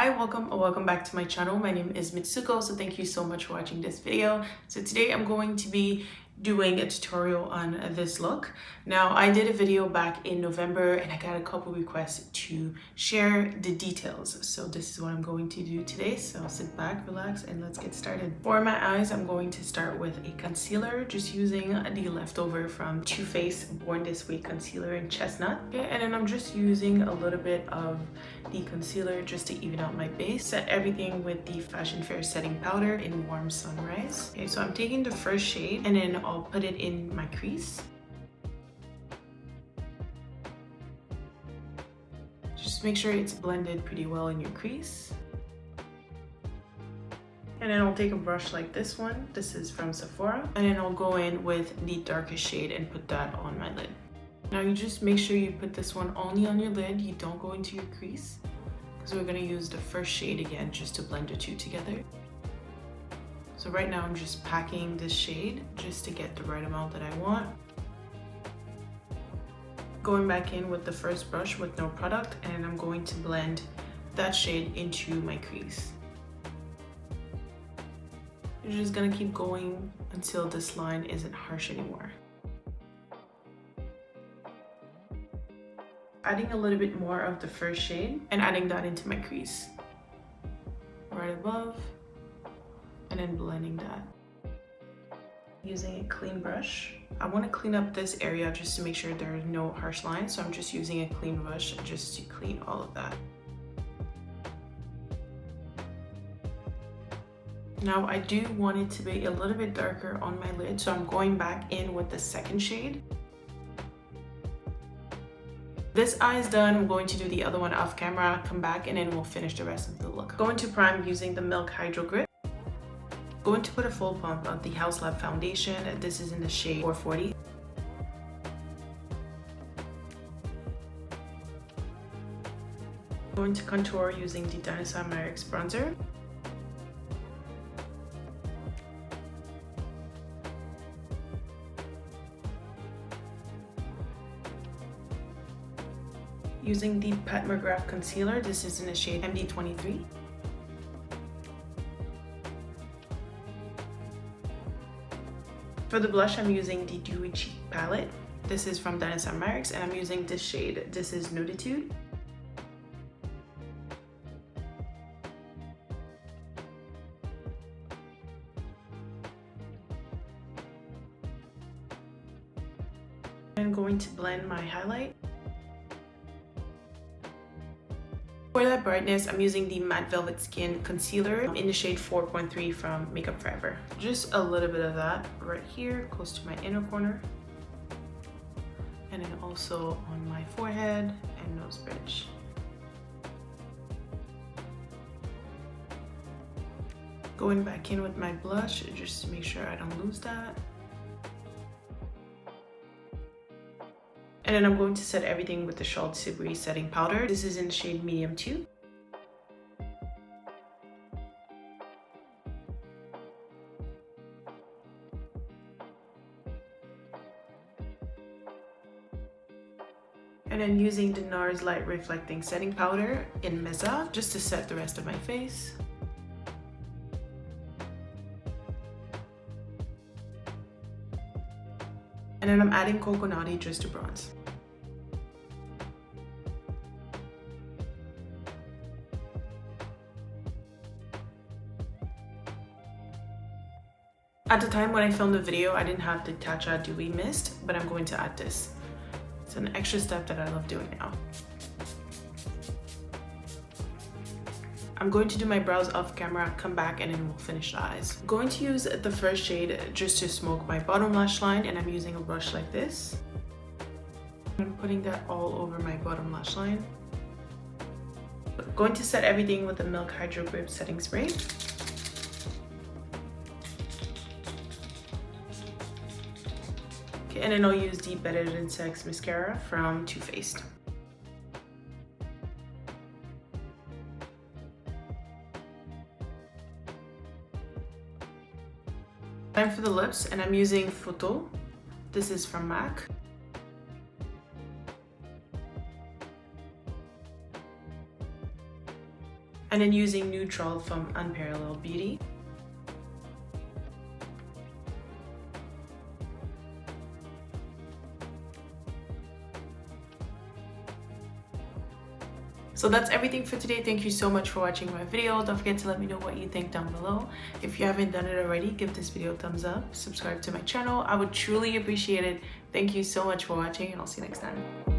Hi, welcome back to my channel. My name is Mitsuko, so thank you so much for watching this video. So today I'm going to be doing a tutorial on this look. Now, I did a video back in November and I got a couple requests to share the details. So this is what I'm going to do today. So sit back, relax, and let's get started. For my eyes, I'm going to start with a concealer, just using the leftover from Too Faced Born This Way concealer in Chestnut. Okay, and then I'm just using a little bit of the concealer just to even out my base. Set everything with the Fashion Fair setting powder in Warm Sunrise. Okay, so I'm taking the first shade and then I'll put it in my crease. Just make sure it's blended pretty well in your crease. And then I'll take a brush like this one. This is from Sephora. And then I'll go in with the darkest shade and put that on my lid. Now you just make sure you put this one only on your lid. You don't go into your crease, because we're going to use the first shade again just to blend the two together. So right now I'm just packing this shade just to get the right amount that I want. Going back in with the first brush with no product, and I'm going to blend that shade into my crease. You're just going to keep going until this line isn't harsh anymore. Adding a little bit more of the first shade and adding that into my crease. Right above. And then blending that. Using a clean brush. I want to clean up this area just to make sure there are no harsh lines. So I'm just using a clean brush just to clean all of that. Now I do want it to be a little bit darker on my lid. So I'm going back in with the second shade. This eye is done. I'm going to do the other one off camera, come back, and then we'll finish the rest of the look. Going to prime using the Milk Hydro Grip. Going to put a full pump of the Haus Labs foundation. This is in the shade 440. Going to contour using the NARS bronzer. Using the Pat McGrath concealer. This is in the shade MD23. For the blush, I'm using the Dewy Cheek palette. This is from NARS, and I'm using this shade. This is Nuditude. I'm going to blend my highlight. For that brightness, I'm using the Matte Velvet Skin concealer in the shade 4.3 from Makeup Forever. Just a little bit of that right here, close to my inner corner. And then also on my forehead and nose bridge. Going back in with my blush just to make sure I don't lose that. And then I'm going to set everything with the Charlotte Tilbury setting powder. This is in the shade Medium 2. And then using the NARS Light Reflecting Setting Powder in Meza just to set the rest of my face. And then I'm adding Coconutty just to bronze. At the time when I filmed the video, I didn't have the Tatcha Dewy Mist, but I'm going to add this. It's an extra step that I love doing now. I'm going to do my brows off camera, come back, and then we'll finish the eyes. I'm going to use the first shade just to smoke my bottom lash line, and I'm using a brush like this. I'm putting that all over my bottom lash line. I'm going to set everything with the Milk Hydro Grip setting spray. Okay, and then I'll use the Better Than Sex mascara from Too Faced. Time for the lips, and I'm using Filt'r. This is from MAC. and then using Neutral from Unparalleled Beauty. So that's everything for today. Thank you so much for watching my video. Don't forget to let me know what you think down below. If you haven't done it already, give this video a thumbs up, subscribe to my channel. I would truly appreciate it. Thank you so much for watching, and I'll see you next time.